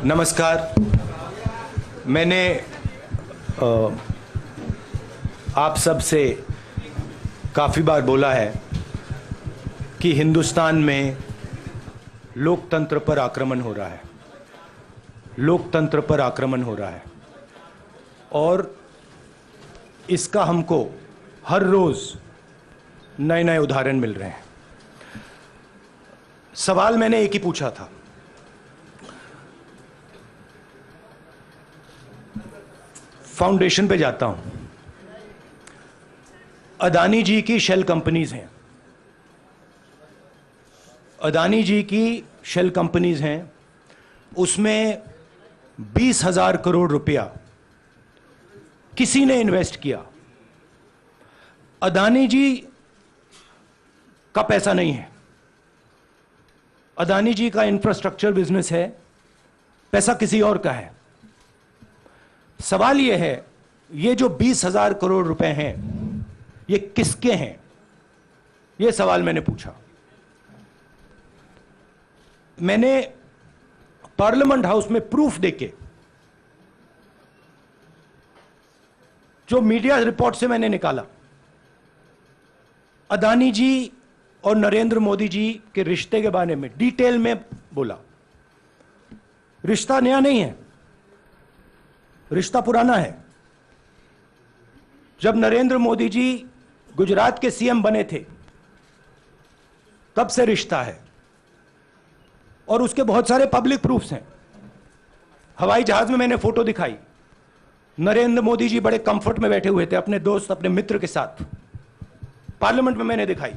नमस्कार। मैंने आप सब से काफ़ी बार बोला है कि हिंदुस्तान में लोकतंत्र पर आक्रमण हो रहा है, लोकतंत्र पर आक्रमण हो रहा है और इसका हमको हर रोज़ नए नए उदाहरण मिल रहे हैं। सवाल मैंने एक ही पूछा था, फाउंडेशन पे जाता हूं, अदानी जी की शेल कंपनीज हैं, अदानी जी की शेल कंपनीज हैं, उसमें 20,000 करोड़ रुपया किसी ने इन्वेस्ट किया। अदानी जी का पैसा नहीं है, अदानी जी का इंफ्रास्ट्रक्चर बिजनेस है, पैसा किसी और का है। सवाल यह है, ये जो 20,000 करोड़ रुपए हैं ये किसके हैं? ये सवाल मैंने पूछा। मैंने पार्लियामेंट हाउस में प्रूफ देके, जो मीडिया रिपोर्ट से मैंने निकाला, अदानी जी और नरेंद्र मोदी जी के रिश्ते के बारे में डिटेल में बोला। रिश्ता नया नहीं है, रिश्ता पुराना है। जब नरेंद्र मोदी जी गुजरात के सीएम बने थे तब से रिश्ता है और उसके बहुत सारे पब्लिक प्रूफ्स हैं। हवाई जहाज में मैंने फोटो दिखाई, नरेंद्र मोदी जी बड़े कंफर्ट में बैठे हुए थे अपने दोस्त, अपने मित्र के साथ। पार्लियामेंट में मैंने दिखाई।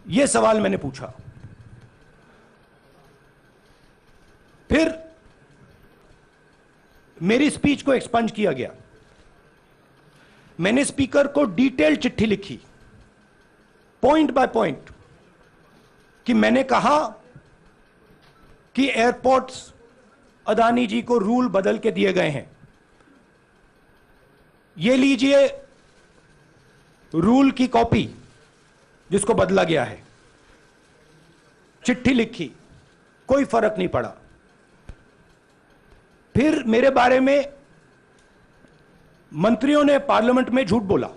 यह सवाल मैंने पूछा। फिर मेरी स्पीच को एक्सपंज किया गया। मैंने स्पीकर को डिटेल चिट्ठी लिखी, पॉइंट बाय पॉइंट, कि मैंने कहा कि एयरपोर्ट्स अदानी जी को रूल बदल के दिए गए हैं। ये लीजिए रूल की कॉपी जिसको बदला गया है। चिट्ठी लिखी, कोई फर्क नहीं पड़ा। फिर मेरे बारे में मंत्रियों ने पार्लियामेंट में झूठ बोला,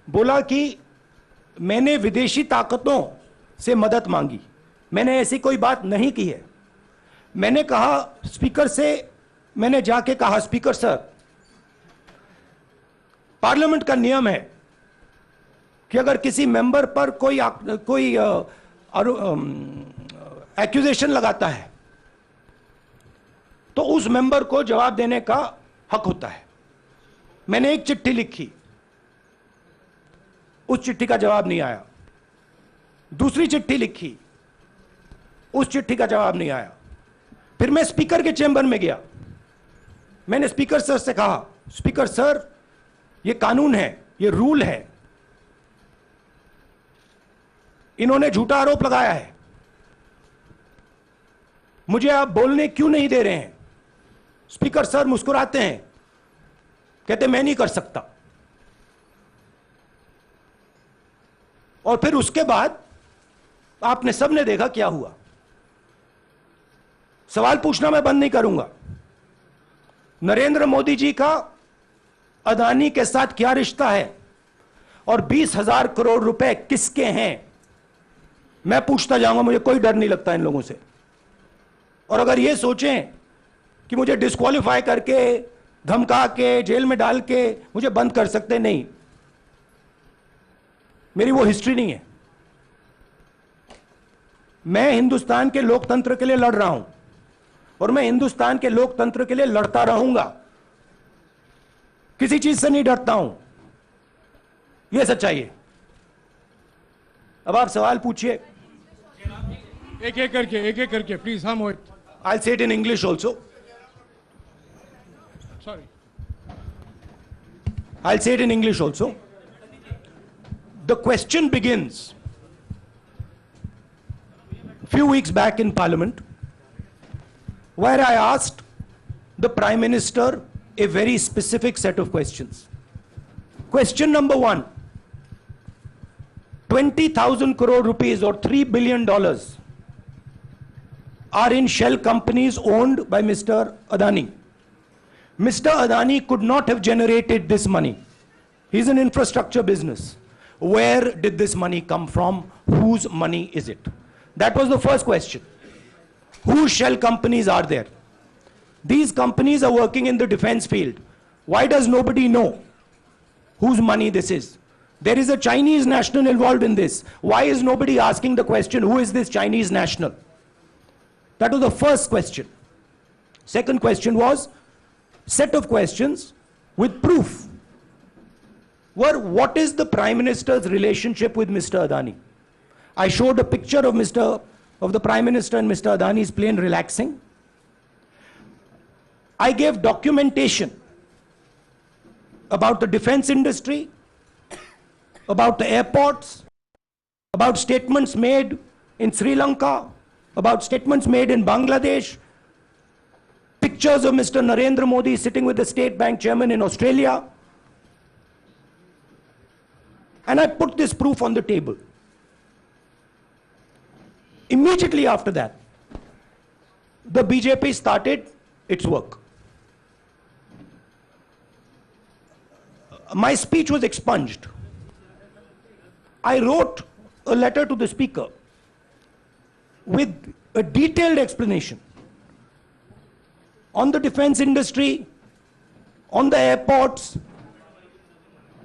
बोला कि मैंने विदेशी ताकतों से मदद मांगी। मैंने ऐसी कोई बात नहीं की है। मैंने कहा स्पीकर से, मैंने जाके कहा, स्पीकर सर, पार्लियामेंट का नियम है कि अगर किसी मेंबर पर कोई एक्यूजेशन लगाता है तो उस मेंबर को जवाब देने का हक होता है। मैंने एक चिट्ठी लिखी, उस चिट्ठी का जवाब नहीं आया। दूसरी चिट्ठी लिखी, उस चिट्ठी का जवाब नहीं आया। फिर मैं स्पीकर के चेंबर में गया। मैंने स्पीकर सर से कहा, स्पीकर सर, यह कानून है, यह रूल है, इन्होंने झूठा आरोप लगाया है, मुझे आप बोलने क्यों नहीं दे रहे हैं? स्पीकर सर मुस्कुराते हैं, कहते मैं नहीं कर सकता। और फिर उसके बाद आपने सबने देखा क्या हुआ। सवाल पूछना मैं बंद नहीं करूंगा। नरेंद्र मोदी जी का अदानी के साथ क्या रिश्ता है और 20,000 करोड़ रुपए किसके हैं, मैं पूछता जाऊंगा। मुझे कोई डर नहीं लगता इन लोगों से। और अगर ये सोचें कि मुझे डिस्क्वालीफाई करके, धमका के, जेल में डाल के मुझे बंद कर सकते, नहीं, मेरी वो हिस्ट्री नहीं है। मैं हिंदुस्तान के लोकतंत्र के लिए लड़ रहा हूं और मैं हिंदुस्तान के लोकतंत्र के लिए लड़ता रहूंगा। किसी चीज से नहीं डरता हूं, यह सच्चाई है। अब आप सवाल पूछिए। एक एक करके प्लीज। हाँ मोहित, I'll say it in English also. Sorry. I'll say it in English also. The question begins few weeks back in Parliament, where I asked the Prime Minister a very specific set of questions. Question number 1, 20,000 crore rupees or $3 billion are in shell companies owned by Mr. Adani. Mr. Adani could not have generated this money. He's an infrastructure business. Where did this money come from? Whose money is it? That was the first question. Whose shell companies are there? These companies are working in the defense field. Why does nobody know whose money this is? There is a Chinese national involved in this. Why is nobody asking the question, who is this Chinese national? That was the first question. Second question was, set of questions with proof. Were, what is the Prime Minister's relationship with Mr. Adani? I showed a picture of the Prime Minister and Mr. Adani's plane relaxing. I gave documentation about the defense industry, about the airports, about statements made in Sri Lanka, about statements made in Bangladesh, pictures of Mr. Narendra Modi sitting with the State Bank chairman in Australia. And I put this proof on the table. Immediately after that, the BJP started its work. My speech was expunged. I wrote a letter to the Speaker with a detailed explanation on the defense industry, on the airports,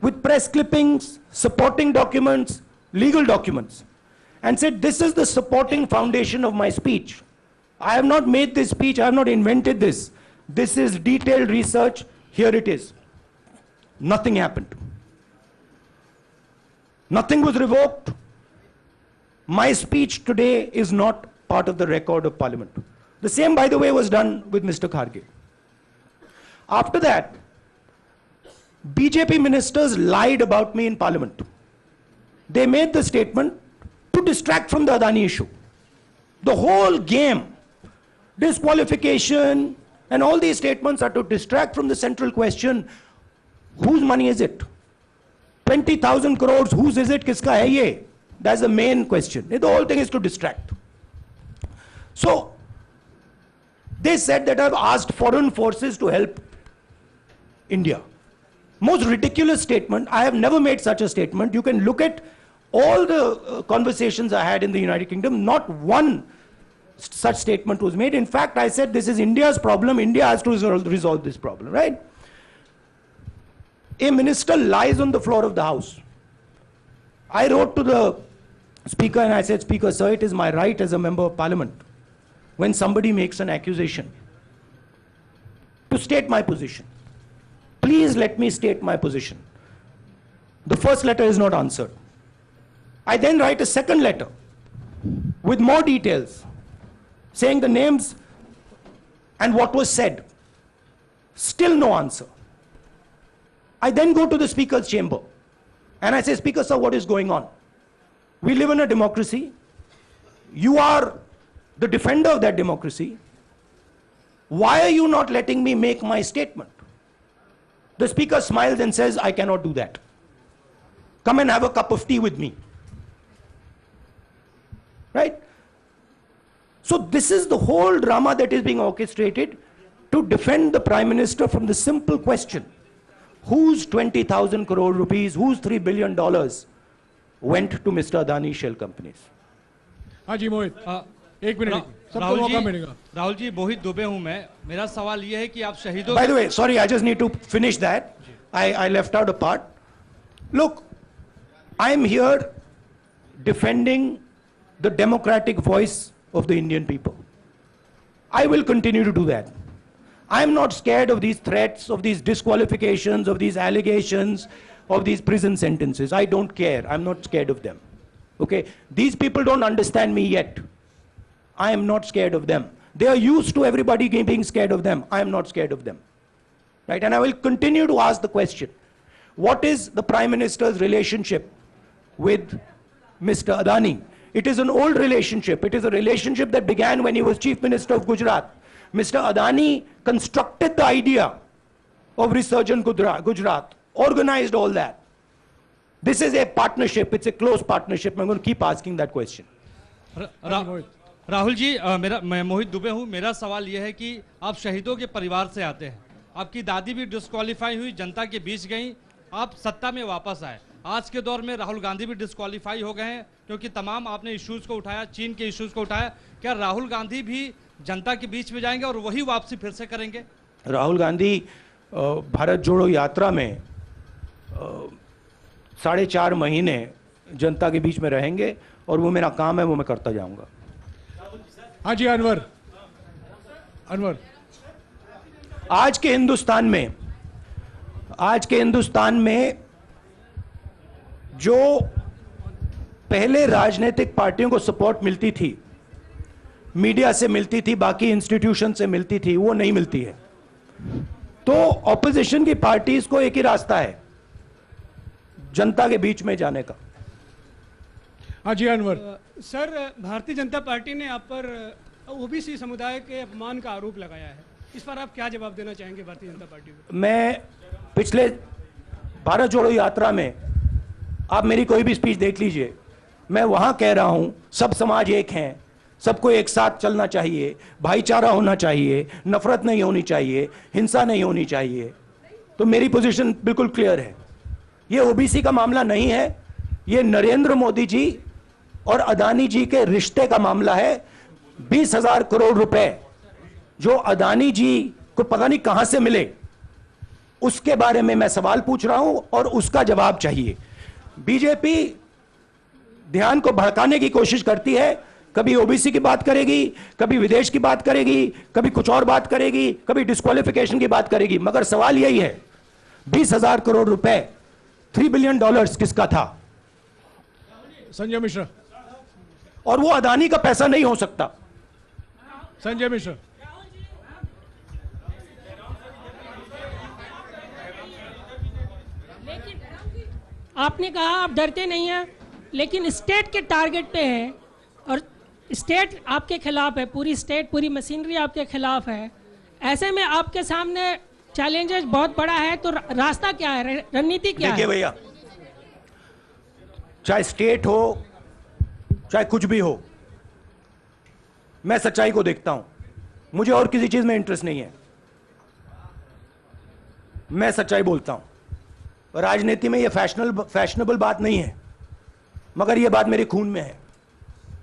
with press clippings, supporting documents, legal documents, and said, this is the supporting foundation of my speech. I have not made this speech, I have not invented this. This is detailed research, here it is. Nothing happened. Nothing was revoked. My speech today is not part of the record of Parliament. The same, by the way, was done with Mr. Kharge. After that, BJP ministers lied about me in Parliament. They made the statement to distract from the Adani issue. The whole game, disqualification, and all these statements are to distract from the central question, whose money is it? 20,000 crores, whose is it? Kiska hai ye? That's the main question. The whole thing is to distract. So, they said that I've asked foreign forces to help India. Most ridiculous statement. I have never made such a statement. You can look at all the conversations I had in the United Kingdom. Not one such statement was made. In fact, I said this is India's problem. India has to resolve this problem, right? A minister lies on the floor of the House. I wrote to the Speaker and I said, Speaker, sir, it is my right as a member of Parliament, when somebody makes an accusation, to state my position. Please let me state my position. The first letter is not answered. I then write a second letter with more details, saying the names and what was said. Still no answer. I then go to the Speaker's chamber and I say, Speaker, sir, what is going on? We live in a democracy. You are the defender of that democracy. Why are you not letting me make my statement? The Speaker smiles and says, I cannot do that. Come and have a cup of tea with me. Right? So this is the whole drama that is being orchestrated to defend the Prime Minister from the simple question, whose 20,000 crore rupees, whose $3 billion went to Mr. Adani shell companies? हाँ जी मोहित, एक minute, सबको मौका मिलेगा। राहुल जी, मोहित दुबे हूं मैं। मेरा सवाल ये है कि आप शहीदों, By the way, sorry, I just need to finish that. I left out a part. Look, I'm here defending the democratic voice of the Indian people. I will continue to do that. I'm not scared of these threats, of these disqualifications, of these allegations, of these prison sentences. I don't care. I'm not scared of them. Okay? These people don't understand me yet. I am not scared of them. They are used to everybody being scared of them. I am not scared of them. Right? And I will continue to ask the question, what is the Prime Minister's relationship with Mr. Adani? It is an old relationship. It is a relationship that began when he was Chief Minister of Gujarat. Mr. Adani constructed the idea of Resurgent Gujarat, organized all that. This is a partnership. It's a close partnership. I'm going to keep asking that question. Rahul ji, मैं मोहित दुबे हूँ। मेरा सवाल यह है कि आप शहीदों के परिवार से आते हैं। आपकी दादी भी डिस्क्वालीफाई हुई, जनता के बीच गई, आप सत्ता में वापस आए। आज के दौर में राहुल गांधी भी डिस्क्वालीफाई हो गए हैं क्योंकि तमाम आपने इश्यूज को उठाया, चीन के इश्यूज को उठाया। क्या राहुल गांधी भी जनता के बीच में जाएंगे और वही वापसी फिर से करेंगे? राहुल गांधी भारत जोड़ो यात्रा में 4.5 महीने जनता के बीच में रहेंगे और वो मेरा काम है, वो मैं करता जाऊंगा। हाँ जी, अनवर। आज के हिंदुस्तान में जो पहले राजनीतिक पार्टियों को सपोर्ट मिलती थी, मीडिया से मिलती थी, बाकी इंस्टीट्यूशन से मिलती थी, वो नहीं मिलती है। तो ऑपोजिशन की पार्टीज को एक ही रास्ता है, जनता के बीच में जाने का। हाँ जी, अनवर। सर, भारतीय जनता पार्टी ने आप पर ओबीसी समुदाय के अपमान का आरोप लगाया है। इस पर आप क्या जवाब देना चाहेंगे भारतीय जनता पार्टी को? मैं पिछले भारत जोड़ो यात्रा में आप मेरी कोई भी स्पीच देख लीजिए, मैं वहां कह रहा हूं सब समाज एक हैं, सबको एक साथ चलना चाहिए, भाईचारा होना चाहिए, नफरत नहीं होनी चाहिए, हिंसा नहीं होनी चाहिए। तो मेरी पोजीशन बिल्कुल क्लियर है। ये ओबीसी का मामला नहीं है, ये नरेंद्र मोदी जी और अदानी जी के रिश्ते का मामला है। 20,000 करोड़ रुपए जो अदानी जी को पता नहीं कहां से मिले, उसके बारे में मैं सवाल पूछ रहा हूं और उसका जवाब चाहिए। बीजेपी ध्यान को भड़काने की कोशिश करती है, कभी ओबीसी की बात करेगी, कभी विदेश की बात करेगी, कभी कुछ और बात करेगी, कभी डिस्क्वालिफिकेशन की बात करेगी, मगर सवाल यही है 20,000 करोड़ रुपए, $3 बिलियन किसका था? संजय मिश्रा। और वो अदानी का पैसा नहीं हो सकता। संजय मिश्रा। आपने कहा आप डरते नहीं हैं, लेकिन स्टेट के टारगेट पे हैं और स्टेट आपके खिलाफ है, पूरी स्टेट, पूरी मशीनरी आपके खिलाफ है। ऐसे में आपके सामने चैलेंजेस बहुत बड़ा है, तो रास्ता क्या है, रणनीति क्या है? देखिए भैया, चाहे स्टेट हो चाहे कुछ भी हो, मैं सच्चाई को देखता हूं। मुझे और किसी चीज में इंटरेस्ट नहीं है, मैं सच्चाई बोलता हूं। राजनीति में ये फैशनेबल बात नहीं है, मगर ये बात मेरे खून में है।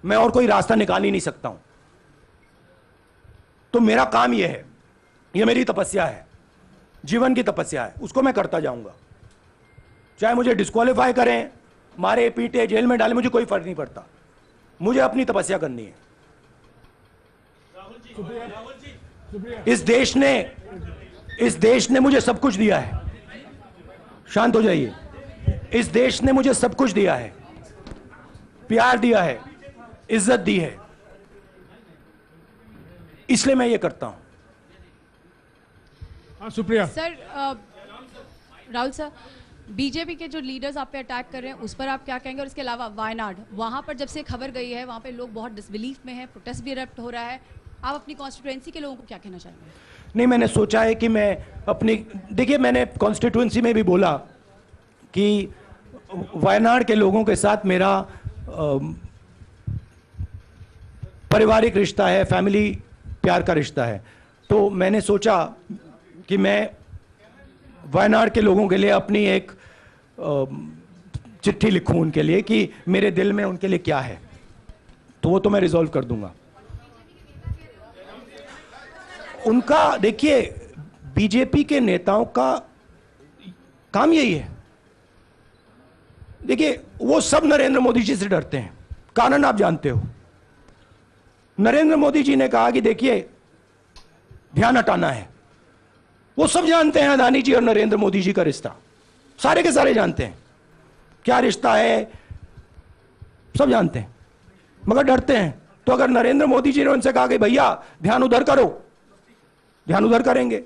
मैं और कोई रास्ता निकाल ही नहीं सकता हूं। तो मेरा काम ये है, ये मेरी तपस्या है, जीवन की तपस्या है, उसको मैं करता जाऊंगा। चाहे मुझे डिस्क्वालीफाई करें, मारे पीटे, जेल में डाले, मुझे कोई फर्क नहीं पड़ता। मुझे अपनी तपस्या करनी है। इस देश ने मुझे सब कुछ दिया है। शांत हो जाइए। इस देश ने मुझे सब कुछ दिया है, प्यार दिया है, इज्जत दी है, इसलिए मैं ये करता हूं। हाँ, Supriya. Sir, Rahul sir, BJP के जो लीडर्स आप पे अटैक कर रहे हैं उस पर आप क्या कहेंगे? और इसके अलावा वायनाड, वहां पर जब से खबर गई है वहां पे लोग बहुत डिसबिलीफ में हैं, प्रोटेस्ट भी इरप्ट हो रहा है, आप अपनी कॉन्स्टिट्यूएंसी के लोगों को क्या कहना चाहेंगे? नहीं, मैंने सोचा है कि मैं अपनी, देखिए मैंने कॉन्स्टिट्यूएंसी में भी बोला कि वायनाड के लोगों के साथ मेरा पारिवारिक रिश्ता है, फैमिली प्यार का रिश्ता है। तो मैंने सोचा कि मैं वायनाड के लोगों के लिए अपनी एक चिट्ठी लिखूं उनके लिए कि मेरे दिल में उनके लिए क्या है। तो वो तो मैं रिजॉल्व कर दूंगा। उनका, देखिए, बीजेपी के नेताओं का काम यही है। देखिए, वो सब नरेंद्र मोदी जी से डरते हैं, कारण आप जानते हो। नरेंद्र मोदी जी ने कहा कि देखिए ध्यान हटाना है। वो सब जानते हैं अदानी जी और नरेंद्र मोदी जी का रिश्ता, सारे के सारे जानते हैं क्या रिश्ता है, सब जानते हैं, मगर डरते हैं। तो अगर नरेंद्र मोदी जी ने उनसे कहा कि भैया ध्यान उधर करो, ध्यान उधर करेंगे।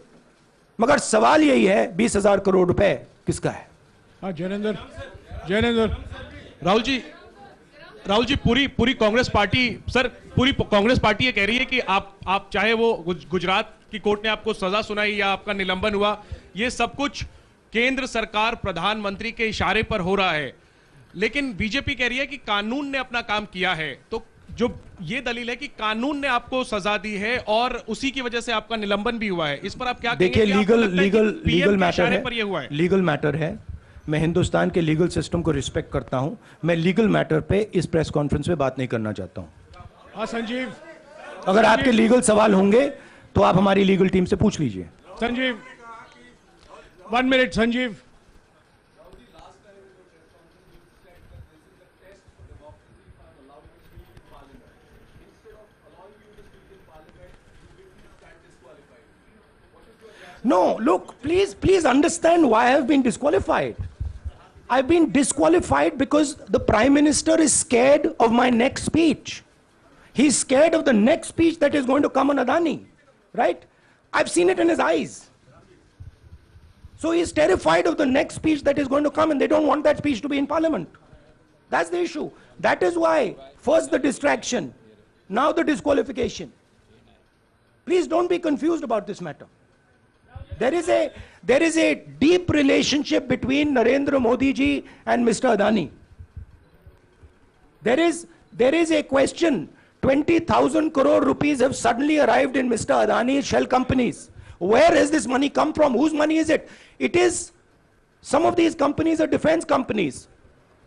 मगर सवाल यही है 20,000 करोड़ रुपए किसका है? हाँ, जैनेंद्र। राहुल जी, पूरी कांग्रेस पार्टी, सर, पूरी कांग्रेस पार्टी ये कह रही है कि आप चाहे वो गुजरात की कोर्ट ने आपको सजा सुनाई या आपका निलंबन हुआ, ये सब कुछ केंद्र सरकार, प्रधानमंत्री के इशारे पर हो रहा है। लेकिन बीजेपी कह रही है कि कानून ने अपना काम किया है। तो जो ये दलील है कि कानून ने आपको सजा दी है और उसी की वजह से आपका निलंबन भी हुआ है, इस पर आप क्या कहेंगे? देखिए, कि आपको लीगल लगता है कि लीगल PM लीगल के मैटर इशारे है, पर ये हुआ है? लीगल मैटर है। मैं हिंदुस्तान के लीगल सिस्टम को रिस्पेक्ट करता हूं। मैं लीगल मैटर पे इस प्रेस कॉन्फ्रेंस में बात नहीं करना चाहता हूं। हाँ संजीव, अगर आपके लीगल सवाल होंगे तो आप हमारी लीगल टीम से पूछ लीजिए। Sanjeev 1 minute Sanjeev. No, look, please understand why I have been disqualified. I've been disqualified because the Prime Minister is scared of my next speech. He's scared of the next speech that is going to come on Adani, right? I've seen it in his eyes. So he's terrified of the next speech that is going to come, and they don't want that speech to be in Parliament. That's the issue. That is why, first the distraction, now the disqualification. Please don't be confused about this matter. There is a deep relationship between Narendra Modi ji and Mr. Adani. There is a question. 20,000 crore rupees have suddenly arrived in Mr. Adani's shell companies. Where has this money come from? Whose money is it? It is, some of these companies are defense companies.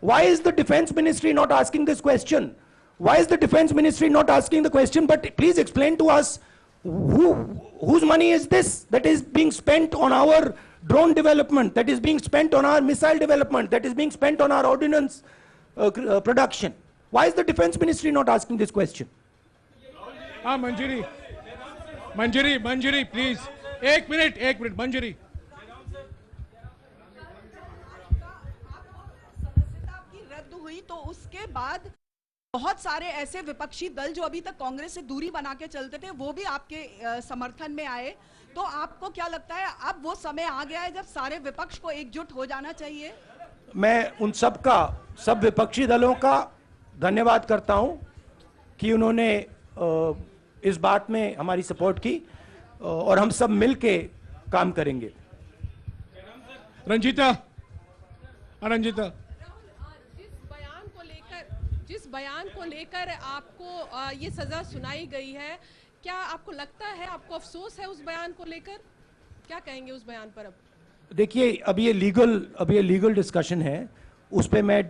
Why is the defense ministry not asking this question? Why is the defense ministry not asking the question? But please explain to us, whose money is this that is being spent on our drone development, that is being spent on our missile development, that is being spent on our ordnance production? Why is the defense ministry not asking this question? हाँ मंजरी, मंजरी please, एक minute मंजरी। सदस्यता की रद्द हुई तो उसके बाद बहुत सारे ऐसे विपक्षी दल जो अभी तक कांग्रेस से दूरी बना के चलते थे वो भी आपके समर्थन में आए। तो आपको क्या लगता है अब वो समय आ गया है जब सारे विपक्ष को एकजुट हो जाना चाहिए? मैं उन सब विपक्षी दलों का धन्यवाद करता हूं कि उन्होंने इस बात में हमारी सपोर्ट की और हम सब मिलके काम करेंगे। रंजीता, जिस बयान को लेकर आपको ये सजा सुनाई गई है, क्या आपको लगता है, आपको अफसोस है उस बयान को लेकर? क्या कहेंगे उस बयान पर? अब देखिए, अब ये लीगल डिस्कशन है, उस पे मैं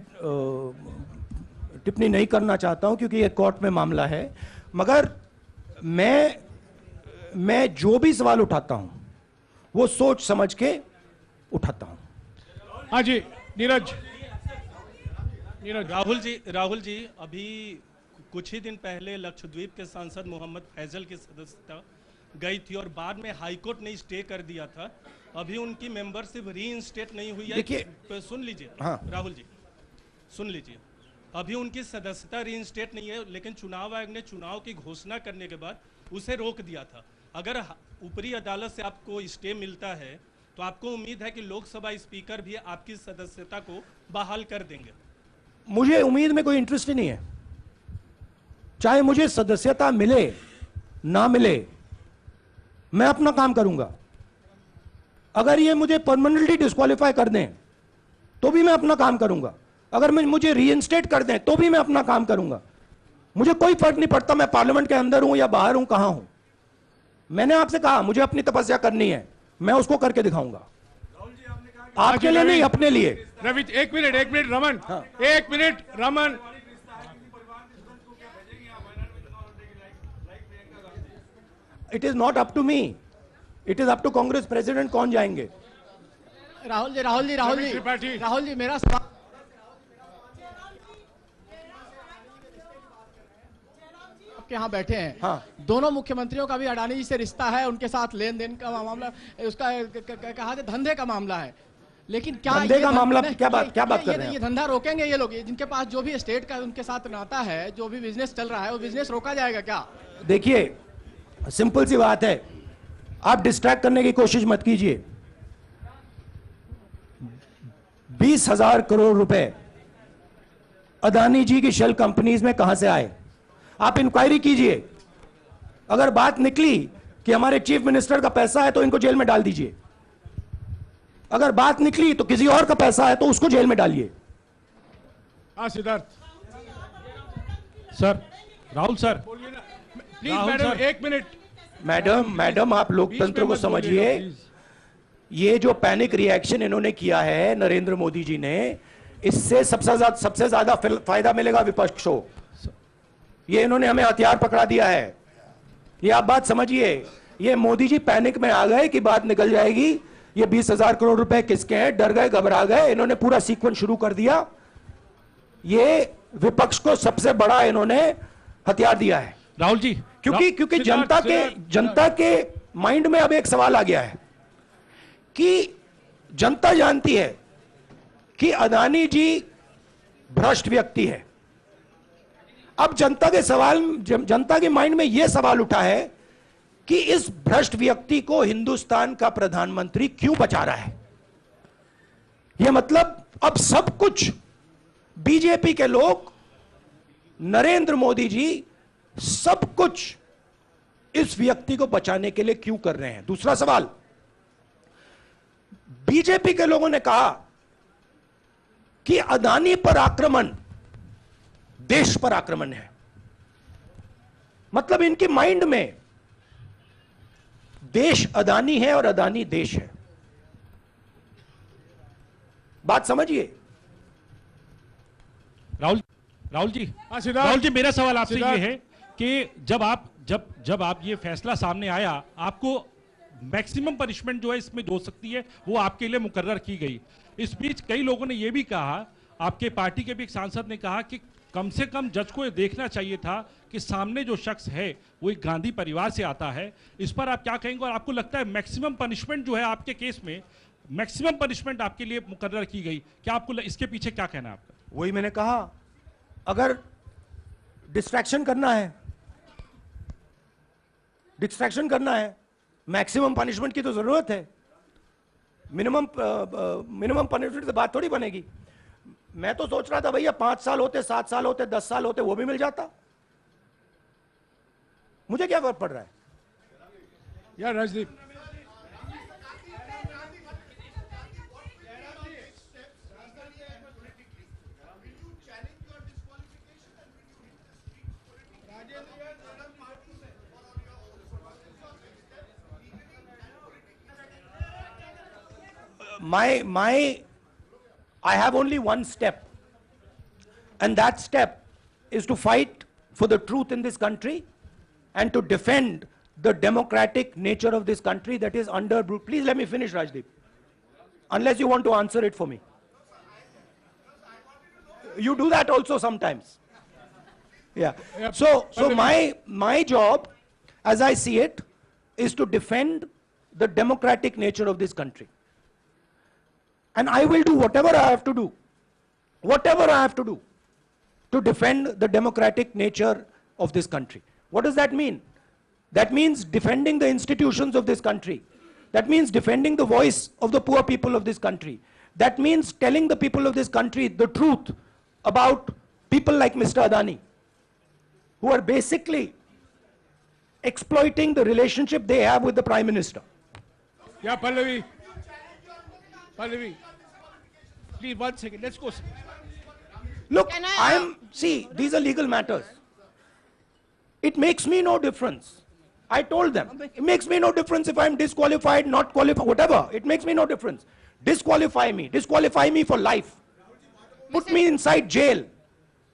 टिप्पणी नहीं करना चाहता हूं क्योंकि ये कोर्ट में मामला है। मगर मैं जो भी सवाल उठाता हूं वो सोच समझ के उठाता हूं। हाँ जी नीरज। राहुल जी अभी कुछ ही दिन पहले लक्षद्वीप के सांसद मोहम्मद फैजल की सदस्यता गई थी और बाद में हाईकोर्ट ने स्टे कर दिया था। अभी उनकी मेंबरशिप रीइंस्टेट नहीं हुई है। देखिए, सुन लीजिए। हाँ। राहुल जी सुन लीजिए, अभी उनकी सदस्यता रीइंस्टेट नहीं है, लेकिन चुनाव आयोग ने चुनाव की घोषणा करने के बाद उसे रोक दिया था। अगर ऊपरी अदालत से आपको स्टे मिलता है तो आपको उम्मीद है कि लोकसभा स्पीकर भी आपकी सदस्यता को बहाल कर देंगे? मुझे उम्मीद में कोई इंटरेस्ट ही नहीं है। चाहे मुझे सदस्यता मिले ना मिले, मैं अपना काम करूंगा। अगर ये मुझे परमानेंटली डिस्क्वालीफाई कर दें तो भी मैं अपना काम करूंगा। अगर मुझे रीइंस्टेट कर दें तो भी मैं अपना काम करूंगा। मुझे कोई फर्क नहीं पड़ता मैं पार्लियामेंट के अंदर हूं या बाहर हूं, कहां हूं। मैंने आपसे कहा मुझे अपनी तपस्या करनी है, मैं उसको करके दिखाऊंगा। आपके लिए नहीं, अपने लिए। रवि एक मिनट रमन, हाँ। एक minute Raman. It is not up to me, it is up to Congress president कौन जाएंगे। राहुल जी मेरा सवाल, आपके यहाँ बैठे हैं। हाँ। दोनों मुख्यमंत्रियों का भी अडानी जी से रिश्ता है, उनके साथ लेन देन का मामला, उसका कहा जाए धंधे का मामला है। लेकिन क्या धंधे का मामला, क्या बात कर रहे हैं? ये धंधा रोकेंगे ये लोग? जिनके पास जो भी स्टेट का उनके साथ नाता है, जो भी बिजनेस चल रहा है, वो बिजनेस रोका जाएगा क्या? देखिए, सिंपल सी बात है, आप डिस्ट्रैक्ट करने की कोशिश मत कीजिए। 20,000 करोड़ रुपए अदानी जी की शेल कंपनीज में कहां से आए? आप इंक्वायरी कीजिए। अगर बात निकली कि हमारे चीफ मिनिस्टर का पैसा है तो इनको जेल में डाल दीजिए। अगर बात निकली तो किसी और का पैसा है तो उसको जेल में डालिए। हाँ Siddharth sir. Rahul sir, please Rahul madam sir. 1 minute. Madam आप लोकतंत्र को समझिए। ये जो पैनिक रिएक्शन इन्होंने किया है नरेंद्र मोदी जी ने, इससे सबसे ज्यादा फायदा मिलेगा विपक्ष को। ये इन्होंने हमें हथियार पकड़ा दिया है। ये आप बात समझिए। ये मोदी जी पैनिक में आ गए कि बात निकल जाएगी, ये 20,000 करोड़ रुपए किसके हैं, डर गए, घबरा गए, इन्होंने पूरा सीक्वेंस शुरू कर दिया। ये विपक्ष को सबसे बड़ा इन्होंने हथियार दिया है राहुल जी, क्योंकि जनता के माइंड में अब एक सवाल आ गया है कि जनता जानती है कि अदानी जी भ्रष्ट व्यक्ति है। अब जनता के माइंड में यह सवाल उठा है कि इस भ्रष्ट व्यक्ति को हिंदुस्तान का प्रधानमंत्री क्यों बचा रहा है। यह मतलब अब सब कुछ बीजेपी के लोग, नरेंद्र मोदी जी सब कुछ इस व्यक्ति को बचाने के लिए क्यों कर रहे हैं। दूसरा सवाल, बीजेपी के लोगों ने कहा कि अदानी पर आक्रमण देश पर आक्रमण है। मतलब इनकी माइंड में देश अदानी है और अदानी देश है। बात समझिए। राहुल जी, मेरा सवाल आपसे ये है कि जब आप ये फैसला सामने आया, आपको मैक्सिमम पनिशमेंट जो है इसमें हो सकती है वो आपके लिए मुकर्रर की गई। इस बीच कई लोगों ने ये भी कहा, आपके पार्टी के भी एक सांसद ने कहा कि कम से कम जज को ये देखना चाहिए था कि सामने जो शख्स है वो एक गांधी परिवार से आता है। इस पर आप क्या कहेंगे, और आपको लगता है मैक्सिमम पनिशमेंट जो है आपके केस में, मैक्सिमम पनिशमेंट आपके लिए मुकर्रर की गई, क्या आपको इसके पीछे क्या कहना है आपका? वही मैंने कहा, अगर डिस्ट्रैक्शन करना है, मैक्सिमम पनिशमेंट की तो जरूरत है। मिनिमम पनिशमेंट से बात थोड़ी बनेगी। मैं तो सोच रहा था भैया 5 साल होते, 7 साल होते, 10 साल होते, वो भी मिल जाता। मुझे क्या फर्क पड़ रहा है यार Rajdeep. I have only one step, and that step is to fight for the truth in this country and to defend the democratic nature of this country that is under. Please let me finish, Rajdeep, unless you want to answer it for me. You do that also sometimes. Yeah. So my job, as I see it, is to defend the democratic nature of this country. And I will do whatever I have to do to defend the democratic nature of this country. What does that mean? That means defending the institutions of this country. That means defending the voice of the poor people of this country. That means telling the people of this country the truth about people like Mr. Adani, who are basically exploiting the relationship they have with the Prime Minister. Yeah, Pallavi, please 1 second, let's go. Look, see, these are legal matters. It makes me no difference. I told them, it makes me no difference if I'm disqualified, not qualified, whatever. It makes me no difference. Disqualify me for life. Put me inside jail.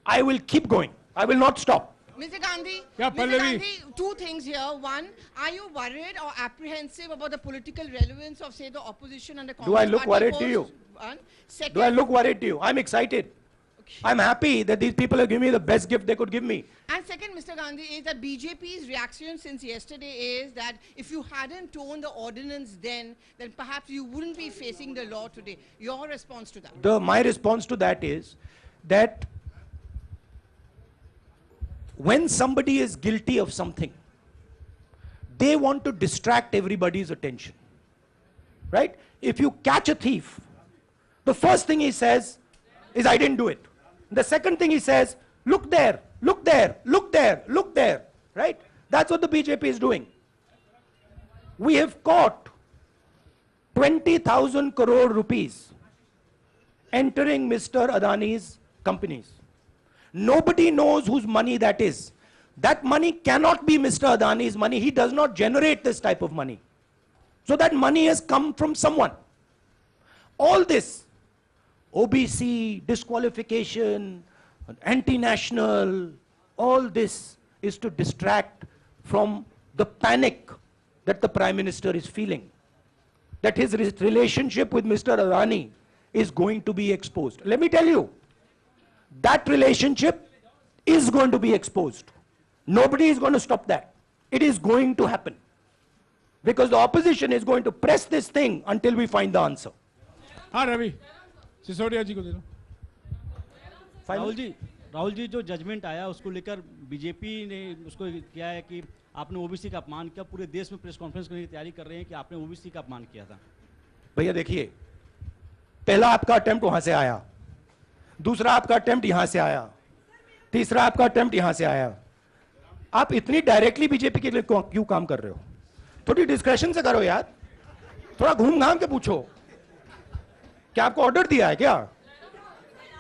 I will keep going. I will not stop. Mr. Gandhi, Yeah, Mr. Pallavi. Gandhi, 2 things here. One, are you worried or apprehensive about the political relevance of, say, the opposition and the Congress Do I look party worried to post? you? One. Second, Do I look worried to you? I'm excited. I'm happy that these people have given me the best gift they could give me. And second, Mr. Gandhi, is that BJP's reaction since yesterday is that if you hadn't torn the ordinance then perhaps you wouldn't be facing the law today. Your response to that? My response to that is that when somebody is guilty of something, they want to distract everybody's attention. Right? If you catch a thief, the first thing he says is, I didn't do it. The second thing he says, look there, look there, look there, look there. Right? That's what the BJP is doing. We have caught 20,000 crore rupees entering Mr. Adani's companies. Nobody knows whose money that is. That money cannot be Mr. Adani's money. He does not generate this type of money. So that money has come from someone. All this, OBC, disqualification, anti-national, all this is to distract from the panic that the Prime Minister is feeling. That his relationship with Mr. Adani is going to be exposed. Let me tell you, that relationship is going to be exposed. Nobody is going to stop that. It is going to happen. Because the opposition is going to press this thing until we find the answer. हाँ रवि, सिसोदिया जी को दे दो। राहुल जी जो judgement आया उसको लेकर BJP ने उसको किया है कि आपने ओबीसी का अपमान किया, पूरे देश में प्रेस कॉन्फ्रेंस करने की तैयारी कर रहे हैं कि आपने ओबीसी का अपमान किया था। भैया देखिए, पहला आपका अटेम्प्ट वहां से आया, दूसरा आपका अटेम्प्ट यहां से आया, तीसरा आपका अटेम्प्ट यहां से आया। आप इतनी डायरेक्टली बीजेपी के लिए क्यों काम कर रहे हो? थोड़ी डिस्कशन से करो यार, थोड़ा घूम घाम के पूछो। क्या आपको ऑर्डर दिया है क्या?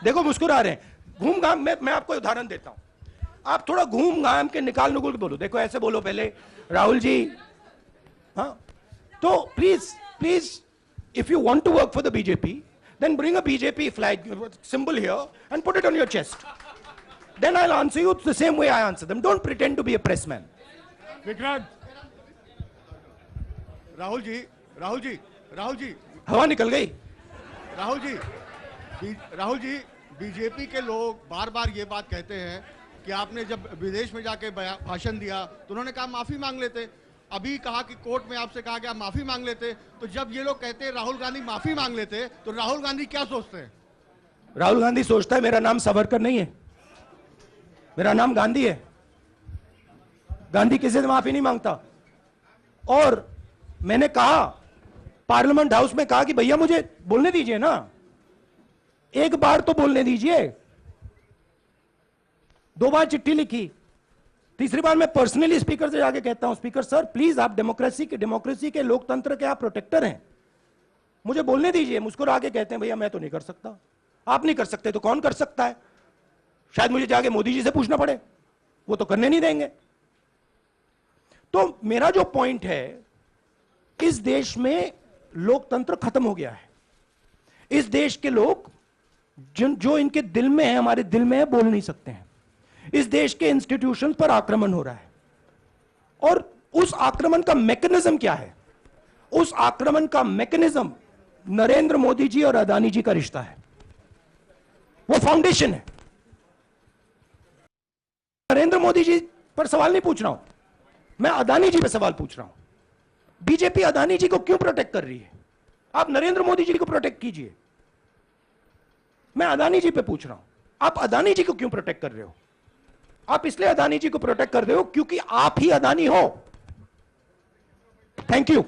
देखो मुस्कुरा रहे हैं। घूम घाम, मैं आपको उदाहरण देता हूं, आप थोड़ा घूम घाम के निकाल नुकुल के बोलो। देखो ऐसे बोलो पहले, राहुल जी, हाँ तो please if you want to work for the BJP, then bring a BJP flag symbol here and put it on your chest. Then I'll answer you the same way I answer them. Don't pretend to be a press man. Vikrant, Rahul ji, हवा निकल गई। Rahul ji, BJP के लोग बार बार ये बात कहते हैं कि आपने जब विदेश में जाके भाषण दिया तो उन्होंने कहा माफी मांग लेते। अभी कहा कि कोर्ट में आपसे कहा गया माफी मांग लेते। तो जब ये लोग कहते हैं राहुल गांधी माफी मांग लेते, तो राहुल गांधी क्या सोचते हैं? राहुल गांधी सोचता है मेरा नाम सावरकर नहीं है, मेरा नाम गांधी है। गांधी किसी से माफी नहीं मांगता। और मैंने कहा, पार्लियामेंट हाउस में कहा कि भैया मुझे बोलने दीजिए ना, एक बार तो बोलने दीजिए। 2 बार चिट्ठी लिखी, तीसरी बार मैं पर्सनली स्पीकर से जाके कहता हूं, स्पीकर सर प्लीज, आप डेमोक्रेसी के लोकतंत्र के आप प्रोटेक्टर हैं, मुझे बोलने दीजिए। मुस्कुरा के कहते हैं भैया मैं तो नहीं कर सकता। आप नहीं कर सकते तो कौन कर सकता है? शायद मुझे जाके मोदी जी से पूछना पड़े, वो तो करने नहीं देंगे। तो मेरा जो पॉइंट है, इस देश में लोकतंत्र खत्म हो गया है। इस देश के लोग जो इनके दिल में है, हमारे दिल में है, बोल नहीं सकते हैं। इस देश के इंस्टीट्यूशंस पर आक्रमण हो रहा है। और उस आक्रमण का मैकेनिज्म क्या है? उस आक्रमण का मैकेनिज्म नरेंद्र मोदी जी और अदानी जी का रिश्ता है, वो फाउंडेशन है। नरेंद्र मोदी जी पर सवाल नहीं पूछ रहा हूं, मैं अदानी जी पे सवाल पूछ रहा हूं। बीजेपी अदानी जी को क्यों प्रोटेक्ट कर रही है? आप नरेंद्र मोदी जी को प्रोटेक्ट कीजिए। मैं अदानी जी पे पूछ रहा हूं, आप अदानी जी को क्यों प्रोटेक्ट कर रहे हो? आप इसलिए अदानी जी को प्रोटेक्ट कर रहे हो क्योंकि आप ही अदानी हो। Thank you.